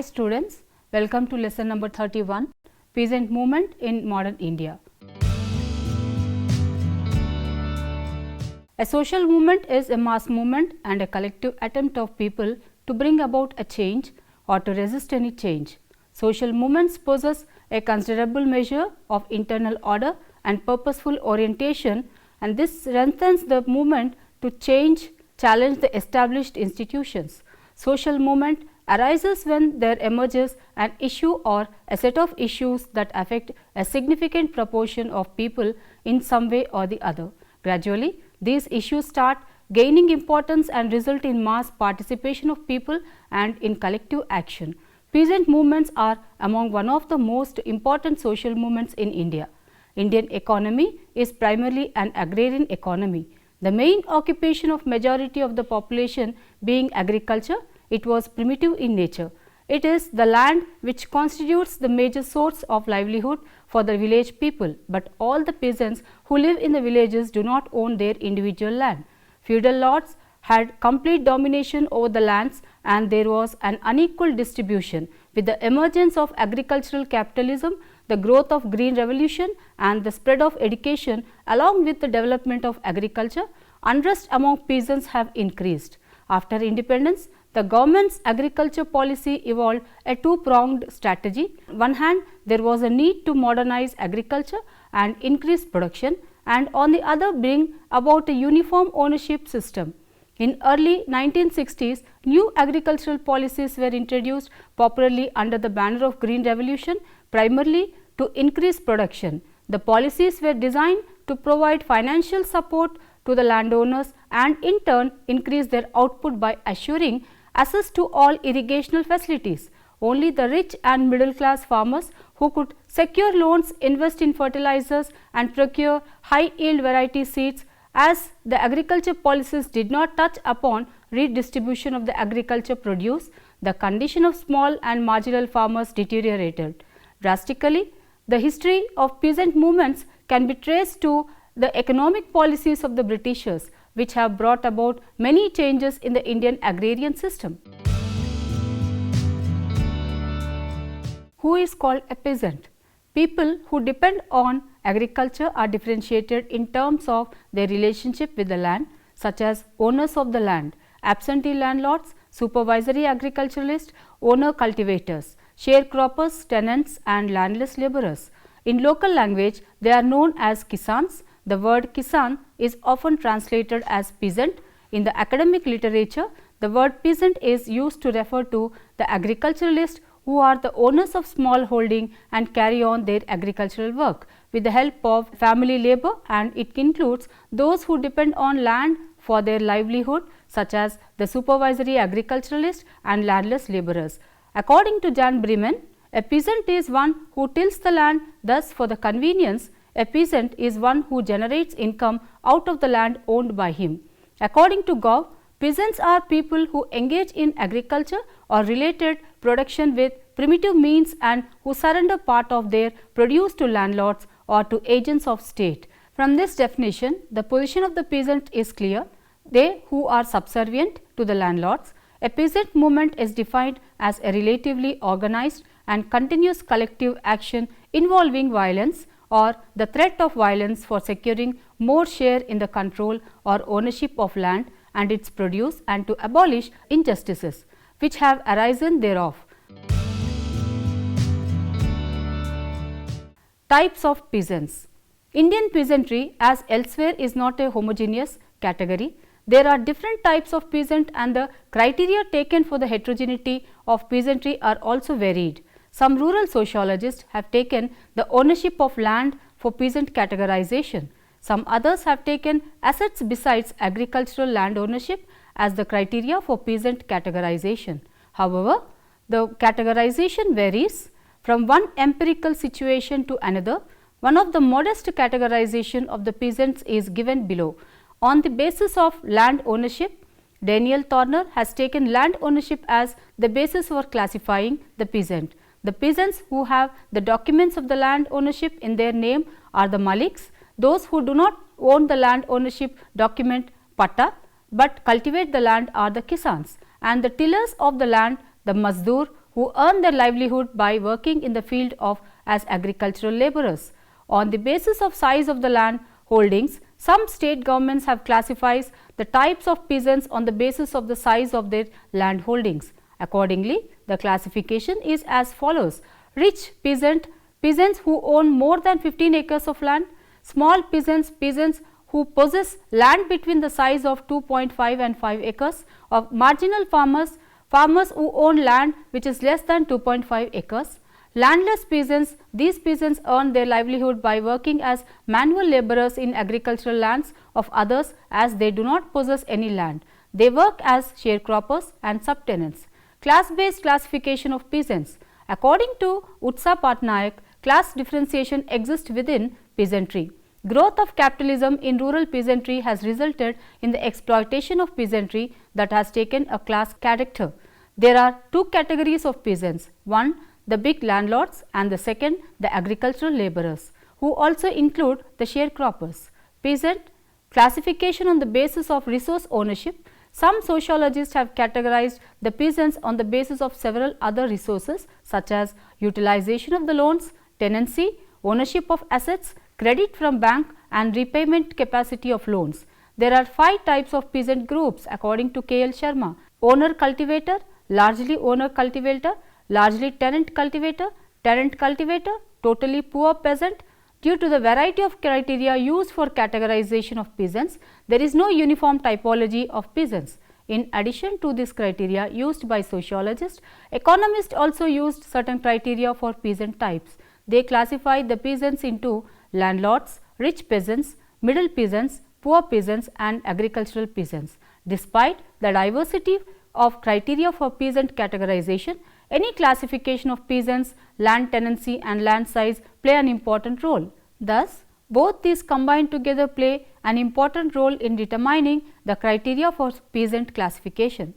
Hi students, welcome to lesson number 31, Peasant Movement in Modern India. A social movement is a mass movement and a collective attempt of people to bring about a change or to resist any change. Social movements possess a considerable measure of internal order and purposeful orientation, and this strengthens the movement to challenge the established institutions. Social movement arises when there emerges an issue or a set of issues that affect a significant proportion of people in some way or the other. Gradually, these issues start gaining importance and result in mass participation of people and in collective action. Peasant movements are among one of the most important social movements in India. Indian economy is primarily an agrarian economy. The main occupation of majority of the population being agriculture, it was primitive in nature. It is the land which constitutes the major source of livelihood for the village people, but all the peasants who live in the villages do not own their individual land. Feudal lords had complete domination over the lands and there was an unequal distribution. With the emergence of agricultural capitalism, the growth of green revolution and the spread of education along with the development of agriculture, unrest among peasants have increased. After independence, the government's agriculture policy evolved a two-pronged strategy. On one hand, there was a need to modernize agriculture and increase production, and on the other bring about a uniform ownership system. In early 1960s, new agricultural policies were introduced popularly under the banner of Green Revolution, primarily to increase production. The policies were designed to provide financial support to the landowners and in turn increase their output by assuring access to all irrigational facilities. Only the rich and middle class farmers who could secure loans, invest in fertilizers and procure high yield variety seeds, as the agriculture policies did not touch upon redistribution of the agriculture produce, the condition of small and marginal farmers deteriorated drastically. The history of peasant movements can be traced to the economic policies of the Britishers, which have brought about many changes in the Indian agrarian system. Who is called a peasant? People who depend on agriculture are differentiated in terms of their relationship with the land, such as owners of the land, absentee landlords, supervisory agriculturalists, owner cultivators, sharecroppers, tenants and landless labourers. In local language, they are known as kisans. The word kisan is often translated as peasant. In the academic literature, the word peasant is used to refer to the agriculturalists who are the owners of small holding and carry on their agricultural work with the help of family labor, and it includes those who depend on land for their livelihood, such as the supervisory agriculturalists and landless labourers. According to Jan Bremen, a peasant is one who tills the land. Thus, for the convenience, a peasant is one who generates income out of the land owned by him. According to Gsov, peasants are people who engage in agriculture or related production with primitive means and who surrender part of their produce to landlords or to agents of state. From this definition, the position of the peasant is clear. They who are subservient to the landlords. A peasant movement is defined as a relatively organized and continuous collective action involving violence or the threat of violence for securing more share in the control or ownership of land and its produce, and to abolish injustices which have arisen thereof. Types of peasants. Indian peasantry, as elsewhere, is not a homogeneous category. There are different types of peasant and the criteria taken for the heterogeneity of peasantry are also varied. Some rural sociologists have taken the ownership of land for peasant categorization. Some others have taken assets besides agricultural land ownership as the criteria for peasant categorization. However, the categorization varies from one empirical situation to another. One of the modest categorization of the peasants is given below. On the basis of land ownership, Daniel Thorner has taken land ownership as the basis for classifying the peasant. The peasants who have the documents of the land ownership in their name are the maliks. Those who do not own the land ownership document patta but cultivate the land are the kisans, and the tillers of the land, the mazdoor, who earn their livelihood by working in the field of as agricultural laborers. On the basis of size of the land holdings, some state governments have classified the types of peasants on the basis of the size of their land holdings. Accordingly, the classification is as follows: rich peasant, peasants who own more than 15 acres of land; small peasants, peasants who possess land between the size of 2.5 and 5 acres; of marginal farmers, farmers who own land which is less than 2.5 acres. Landless peasants, these peasants earn their livelihood by working as manual laborers in agricultural lands of others, as they do not possess any land. They work as sharecroppers and subtenants. Class-based classification of peasants. According to 𝗧𝗦𝗔𝗧, class differentiation exists within peasantry. Growth of capitalism in rural peasantry has resulted in the exploitation of peasantry that has taken a class character. There are two categories of peasants: one, the big landlords, and the second, the agricultural laborers, who also include the sharecroppers. Peasant classification on the basis of resource ownership. Some sociologists have categorized the peasants on the basis of several other resources, such as utilization of the loans, tenancy, ownership of assets, credit from bank, and repayment capacity of loans. There are 5 types of peasant groups according to 𝗘𝗍𝗪: owner cultivator, largely owner cultivator, largely tenant cultivator, tenant cultivator, totally poor peasant. Due to the variety of criteria used for categorization of peasants, there is no uniform typology of peasants. In addition to this criteria used by sociologists, economists also used certain criteria for peasant types. They classified the peasants into landlords, rich peasants, middle peasants, poor peasants, and agricultural peasants. Despite the diversity of criteria for peasant categorization, any classification of peasants, land tenancy, and land size play an important role. Thus, both these combined together play an important role in determining the criteria for peasant classification.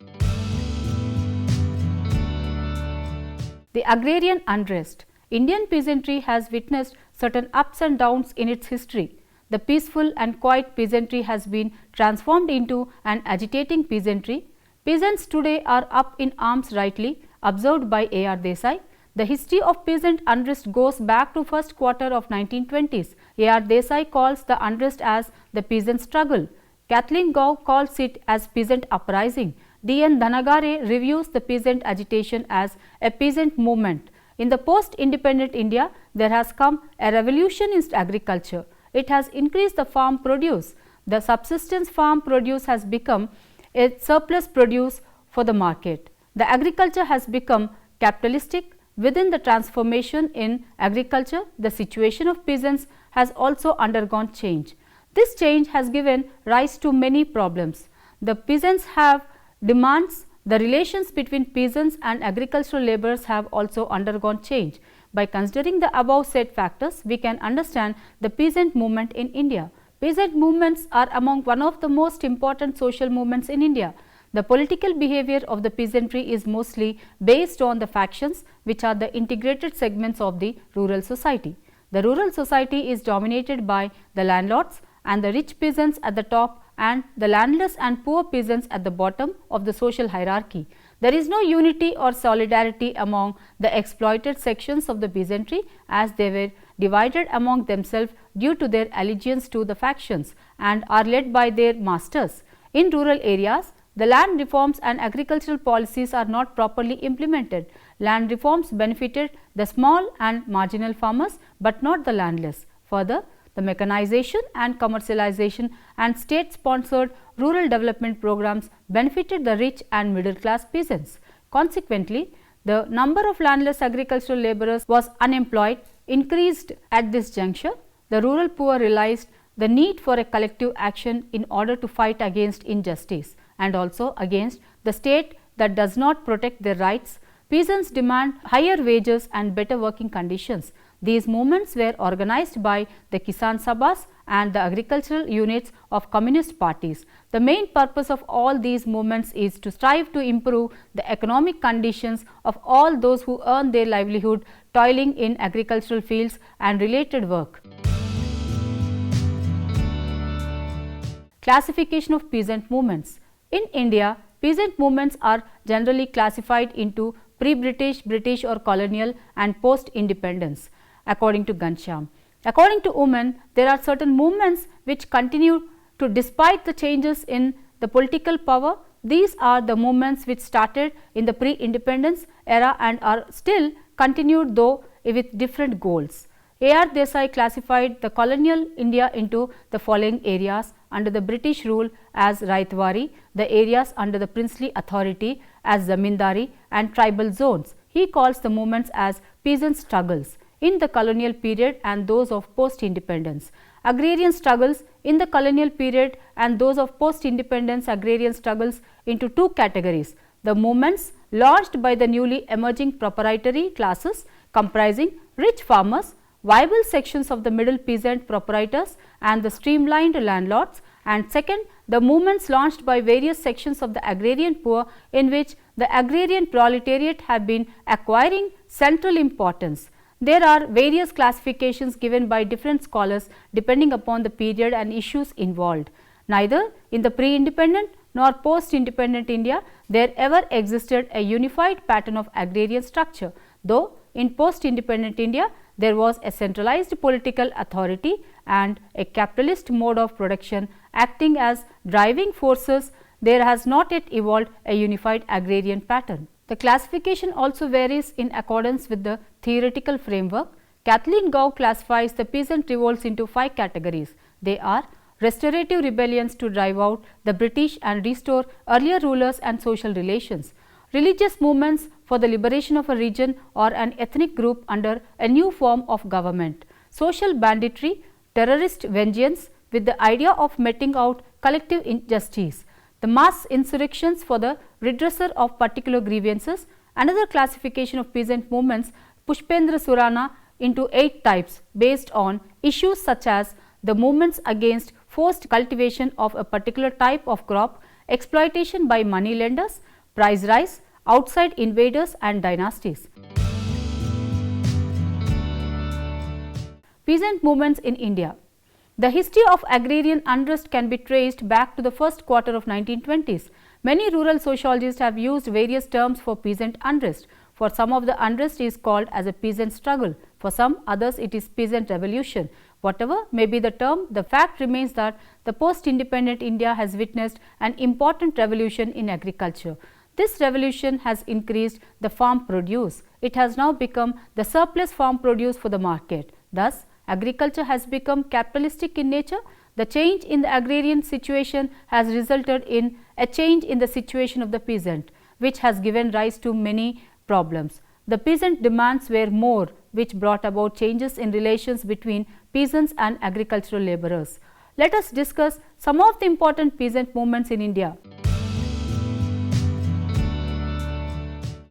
The agrarian unrest. Indian peasantry has witnessed certain ups and downs in its history. The peaceful and quiet peasantry has been transformed into an agitating peasantry. Peasants today are up in arms rightly observed by A.R. Desai. The history of peasant unrest goes back to first quarter of 1920s. A.R. Desai calls the unrest as the peasant struggle. Kathleen Gow calls it as peasant uprising. D.N. Dhanagare reviews the peasant agitation as a peasant movement. In the post-independent India, there has come a revolution in agriculture. It has increased the farm produce. The subsistence farm produce has become a surplus produce for the market. The agriculture has become capitalistic. Within the transformation in agriculture, the situation of peasants has also undergone change. This change has given rise to many problems. The peasants have demands. The relations between peasants and agricultural laborers have also undergone change. By considering the above said factors, we can understand the peasant movement in India. Peasant movements are among one of the most important social movements in India. The political behavior of the peasantry is mostly based on the factions, which are the integrated segments of the rural society. The rural society is dominated by the landlords and the rich peasants at the top, and the landless and poor peasants at the bottom of the social hierarchy. There is no unity or solidarity among the exploited sections of the peasantry, as they were divided among themselves due to their allegiance to the factions and are led by their masters. In rural areas, the land reforms and agricultural policies are not properly implemented. Land reforms benefited the small and marginal farmers, but not the landless. Further, the mechanization and commercialization and state-sponsored rural development programs benefited the rich and middle class peasants. Consequently, the number of landless agricultural laborers was unemployed increased at this juncture. The rural poor realized the need for a collective action in order to fight against injustice and also against the state that does not protect their rights. Peasants demand higher wages and better working conditions. These movements were organized by the Kisan Sabhas and the agricultural units of communist parties. The main purpose of all these movements is to strive to improve the economic conditions of all those who earn their livelihood toiling in agricultural fields and related work. Classification of peasant movements. In India, peasant movements are generally classified into pre-British, British or colonial and post-independence, according to Ghanshyam. According to women, there are certain movements which continue to despite the changes in the political power. These are the movements which started in the pre-independence era and are still continued, though with different goals. 𝗂𝗏𝗃 classified the colonial India into the following areas under the British rule as Raitwari, the areas under the princely authority as Zamindari and tribal zones. He calls the movements as peasant struggles in the colonial period and those of post-independence, agrarian struggles in the colonial period and those of post-independence agrarian struggles into two categories: the movements launched by the newly emerging proprietary classes comprising rich farmers, viable sections of the middle peasant proprietors and the streamlined landlords, and second, the movements launched by various sections of the agrarian poor in which the agrarian proletariat have been acquiring central importance. There are various classifications given by different scholars depending upon the period and issues involved. Neither in the pre-independent nor post-independent India there ever existed a unified pattern of agrarian structure, though in post-independent India there was a centralized political authority and a capitalist mode of production acting as driving forces. There has not yet evolved a unified agrarian pattern. The classification also varies in accordance with the theoretical framework. Kathleen Gow classifies the peasant revolts into 5 categories. They are restorative rebellions to drive out the British and restore earlier rulers and social relations, religious movements for the liberation of a region or an ethnic group under a new form of government, social banditry, terrorist vengeance with the idea of meting out collective injustice, the mass insurrections for the redresser of particular grievances. Another classification of peasant movements, Pushpendra Surana, into 8 types based on issues such as the movements against forced cultivation of a particular type of crop, exploitation by money lenders, price rise, outside invaders and dynasties. Peasant movements in India. The history of agrarian unrest can be traced back to the first quarter of 1920s. Many rural sociologists have used various terms for peasant unrest. For some of the unrest is called as a peasant struggle, for some others it is peasant revolution. Whatever may be the term, the fact remains that the post-independent India has witnessed an important revolution in agriculture. This revolution has increased the farm produce. It has now become the surplus farm produce for the market. Thus, agriculture has become capitalistic in nature. The change in the agrarian situation has resulted in a change in the situation of the peasant, which has given rise to many problems. The peasant demands were more, which brought about changes in relations between peasants and agricultural laborers. Let us discuss some of the important peasant movements in India.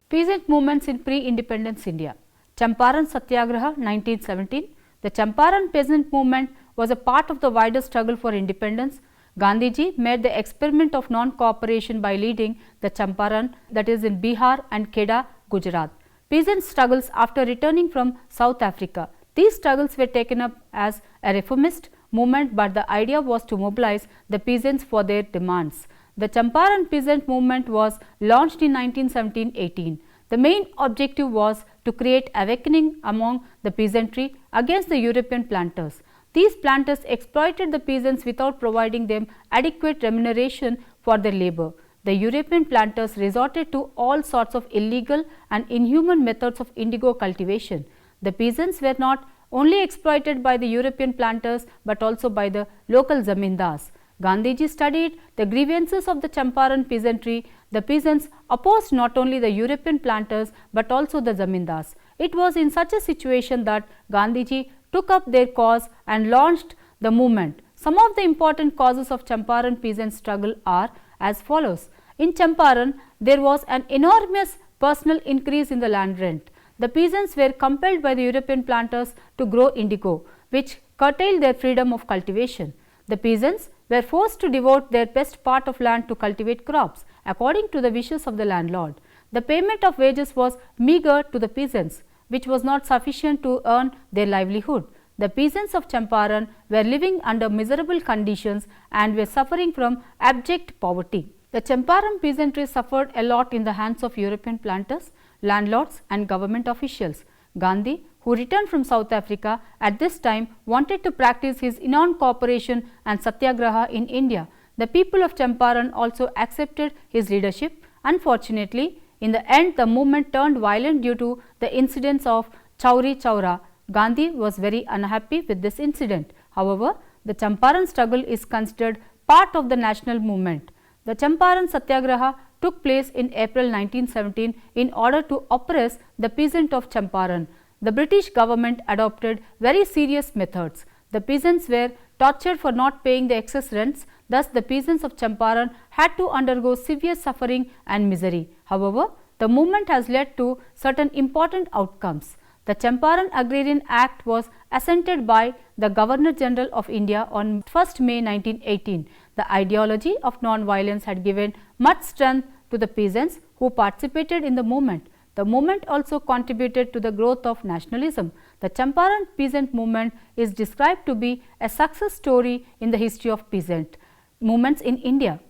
Peasant movements in pre-independence India. Champaran Satyagraha 1917. The Champaran peasant movement was a part of the wider struggle for independence. Gandhiji made the experiment of non-cooperation by leading the Champaran, that is in Bihar and Kheda, Gujarat, peasant struggles after returning from South Africa. These struggles were taken up as a reformist movement, but the idea was to mobilize the peasants for their demands. The Champaran peasant movement was launched in 1917-18. The main objective was to create awakening among the peasantry against the European planters. These planters exploited the peasants without providing them adequate remuneration for their labor. The European planters resorted to all sorts of illegal and inhuman methods of indigo cultivation. The peasants were not only exploited by the European planters but also by the local zamindars. Gandhiji studied the grievances of the Champaran peasantry. The peasants opposed not only the European planters but also the zamindars. It was in such a situation that Gandhiji took up their cause and launched the movement. Some of the important causes of Champaran peasant struggle are as follows. In Champaran, there was an enormous personal increase in the land rent. The peasants were compelled by the European planters to grow indigo, which curtailed their freedom of cultivation. The peasants were forced to devote their best part of land to cultivate crops according to the wishes of the landlord. The payment of wages was meagre to the peasants, which was not sufficient to earn their livelihood. The peasants of Champaran were living under miserable conditions and were suffering from abject poverty. The Champaran peasantry suffered a lot in the hands of European planters. landlords and government officials. Gandhi, who returned from South Africa at this time, wanted to practice his non-cooperation and satyagraha in India. The people of Champaran also accepted his leadership. Unfortunately, in the end the movement turned violent due to the incidents of Chowri Chowra. Gandhi was very unhappy with this incident. However, the Champaran struggle is considered part of the national movement. The Champaran Satyagraha took place in April 1917 in order to oppress the peasant of Champaran. The British government adopted very serious methods. The peasants were tortured for not paying the excess rents. Thus, the peasants of Champaran had to undergo severe suffering and misery. However, the movement has led to certain important outcomes. The Champaran Agrarian Act was assented by the Governor General of India on 1st May 1918. The ideology of non-violence had given much strength to the peasants who participated in the movement. The movement also contributed to the growth of nationalism. The Champaran peasant movement is described to be a success story in the history of peasant movements in India.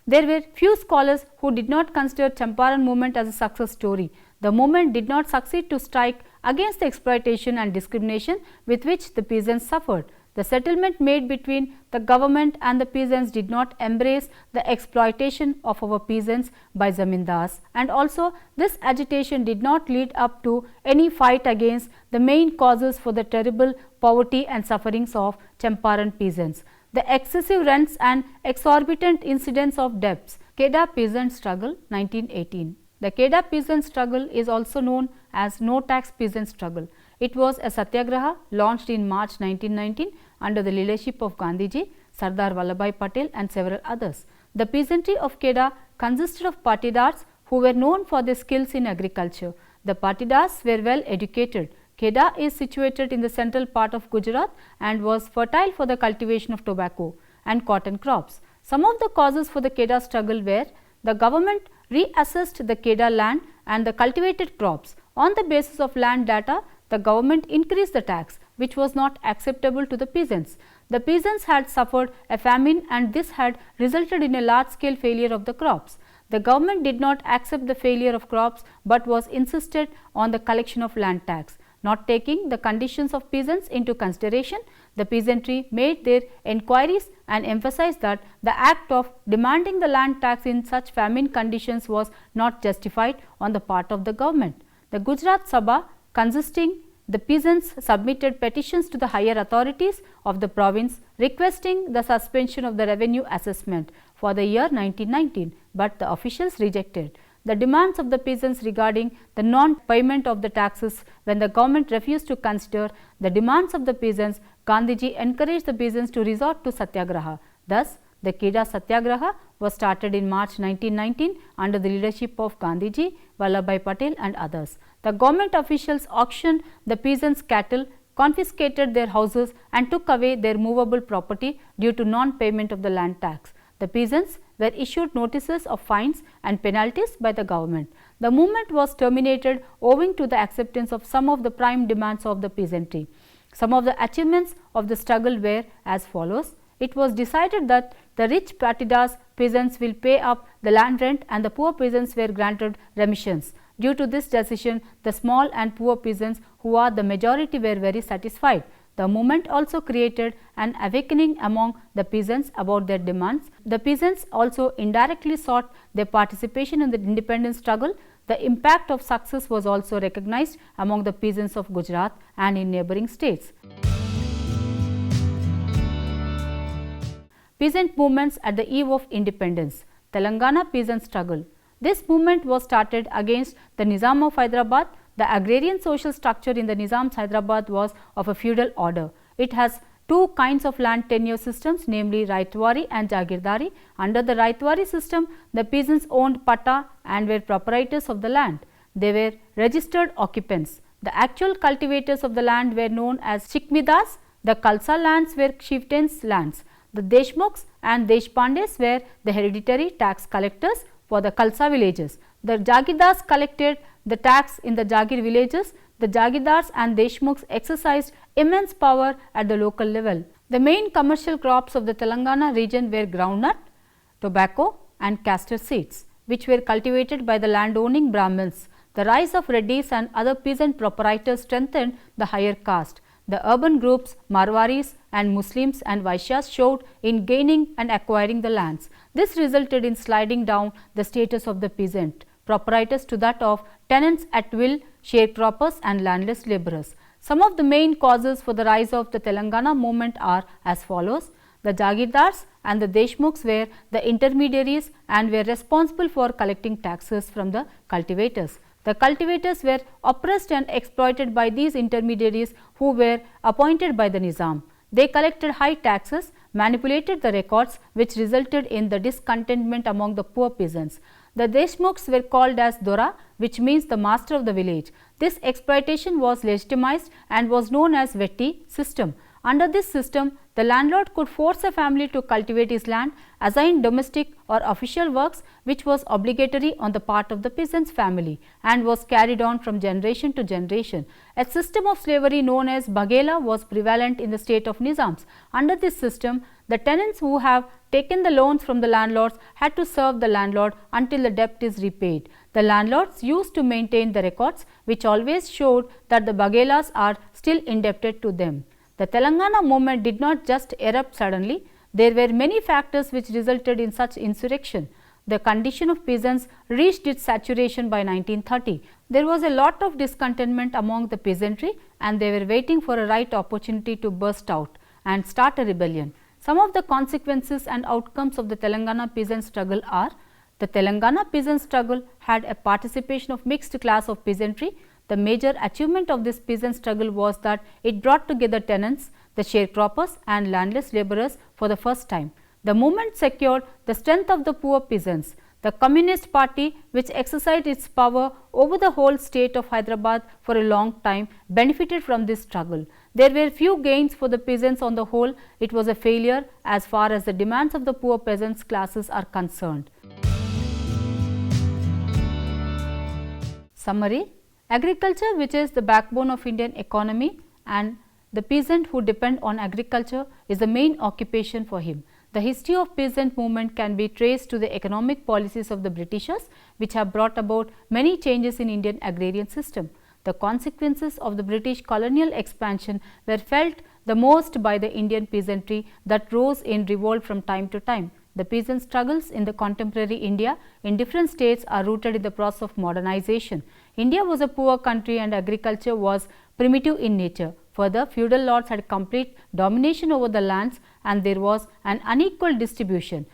There were few scholars who did not consider Champaran movement as a success story. The movement did not succeed to strike against the exploitation and discrimination with which the peasants suffered. The settlement made between the government and the peasants did not embrace the exploitation of our peasants by zamindars, and also this agitation did not lead up to any fight against the main causes for the terrible poverty and sufferings of Champaran peasants. The excessive rents and exorbitant incidence of debts. 𝗘𝗽 peasant struggle 1918. The 𝗘𝗽 peasant struggle is also known as no tax peasant struggle. It was a satyagraha launched in March 1919 under the leadership of Gandhiji, Sardar Vallabhbhai Patel and several others. The peasantry of 𝗘𝗽 consisted of patidars who were known for their skills in agriculture. The patidars were well educated. 𝗘𝗽 is situated in the central part of Gujarat and was fertile for the cultivation of tobacco and cotton crops. Some of the causes for the 𝗘𝗽 struggle were the government reassessed the 𝗘𝗽 land and the cultivated crops. On the basis of land data, the government increased the tax, which was not acceptable to the peasants. The peasants had suffered a famine and this had resulted in a large scale failure of the crops. The government did not accept the failure of crops, but was insisted on the collection of land tax. Not taking the conditions of peasants into consideration, the peasantry made their enquiries and emphasized that the act of demanding the land tax in such famine conditions was not justified on the part of the government. The Gujarat Sabha, consisting the peasants, submitted petitions to the higher authorities of the province requesting the suspension of the revenue assessment for the year 1919, but the officials rejected the demands of the peasants regarding the non-payment of the taxes. When the government refused to consider the demands of the peasants, Gandhiji encouraged the peasants to resort to satyagraha. Thus, the 𝗘𝗽 Satyagraha was started in March 1919 under the leadership of Gandhiji, Vallabhbhai Patel and others. The government officials auctioned the peasants' cattle, confiscated their houses and took away their movable property due to non-payment of the land tax. The peasants were issued notices of fines and penalties by the government. The movement was terminated owing to the acceptance of some of the prime demands of the peasantry. Some of the achievements of the struggle were as follows. It was decided that the rich patidars peasants will pay up the land rent and the poor peasants were granted remissions. Due to this decision, the small and poor peasants, who are the majority, were very satisfied. The movement also created an awakening among the peasants about their demands. The peasants also indirectly sought their participation in the independence struggle. The impact of success was also recognized among the peasants of Gujarat and in neighboring states. Peasant movements at the eve of independence. Telangana peasant struggle. This movement was started against the Nizam of Hyderabad. The agrarian social structure in the Nizam's Hyderabad was of a feudal order. It has two kinds of land tenure systems, namely Raitwari and Jagirdari. Under the Raitwari system, the peasants owned patta and were proprietors of the land. They were registered occupants. The actual cultivators of the land were known as Shikmidas. The Khalsa lands were chieftains' lands. The Deshmukhs and Deshpandes were the hereditary tax collectors for the Khalsa villages. The Jagirdars collected the tax in the Jagir villages. The Jagirdars and Deshmukhs exercised immense power at the local level. The main commercial crops of the Telangana region were groundnut, tobacco and castor seeds, which were cultivated by the landowning Brahmins. the rise of Reddys and other peasant proprietors strengthened the higher caste. The urban groups, Marwaris and Muslims and Vaishyas showed in gaining and acquiring the lands. This resulted in sliding down the status of the peasant proprietors to that of tenants at will, sharecroppers and landless labourers. Some of the main causes for the rise of the Telangana movement are as follows. The Jagirdars and the Deshmukhs were the intermediaries and were responsible for collecting taxes from the cultivators. The cultivators were oppressed and exploited by these intermediaries who were appointed by the Nizam. They collected high taxes, manipulated the records, which resulted in the discontentment among the poor peasants. The Deshmukhs were called as Dora, which means the master of the village. This exploitation was legitimized and was known as Vetti system. Under this system, the landlord could force a family to cultivate his land, assign domestic or official works, which was obligatory on the part of the peasant's family and was carried on from generation to generation. A system of slavery known as Baghela was prevalent in the state of Nizams. Under this system, the tenants who have taken the loans from the landlords had to serve the landlord until the debt is repaid. The landlords used to maintain the records, which always showed that the Baghelas are still indebted to them. The Telangana movement did not just erupt suddenly. There were many factors which resulted in such insurrection. The condition of peasants reached its saturation by 1930. There was a lot of discontentment among the peasantry and they were waiting for a right opportunity to burst out and start a rebellion. Some of the consequences and outcomes of the Telangana peasant struggle are: the Telangana peasant struggle had a participation of mixed class of peasantry. The major achievement of this peasant struggle was that it brought together tenants, the sharecroppers and landless labourers for the first time. The movement secured the strength of the poor peasants. The Communist Party, which exercised its power over the whole state of Hyderabad for a long time, benefited from this struggle. There were few gains for the peasants on the whole. It was a failure as far as the demands of the poor peasants classes are concerned. Summary: agriculture, which is the backbone of Indian economy, and the peasant who depend on agriculture is the main occupation for him. The history of peasant movement can be traced to the economic policies of the Britishers, which have brought about many changes in Indian agrarian system. The consequences of the British colonial expansion were felt the most by the Indian peasantry that rose in revolt from time to time. The peasant struggles in the contemporary India in different states are rooted in the process of modernization. India was a poor country and agriculture was primitive in nature. Further, feudal lords had complete domination over the lands and there was an unequal distribution.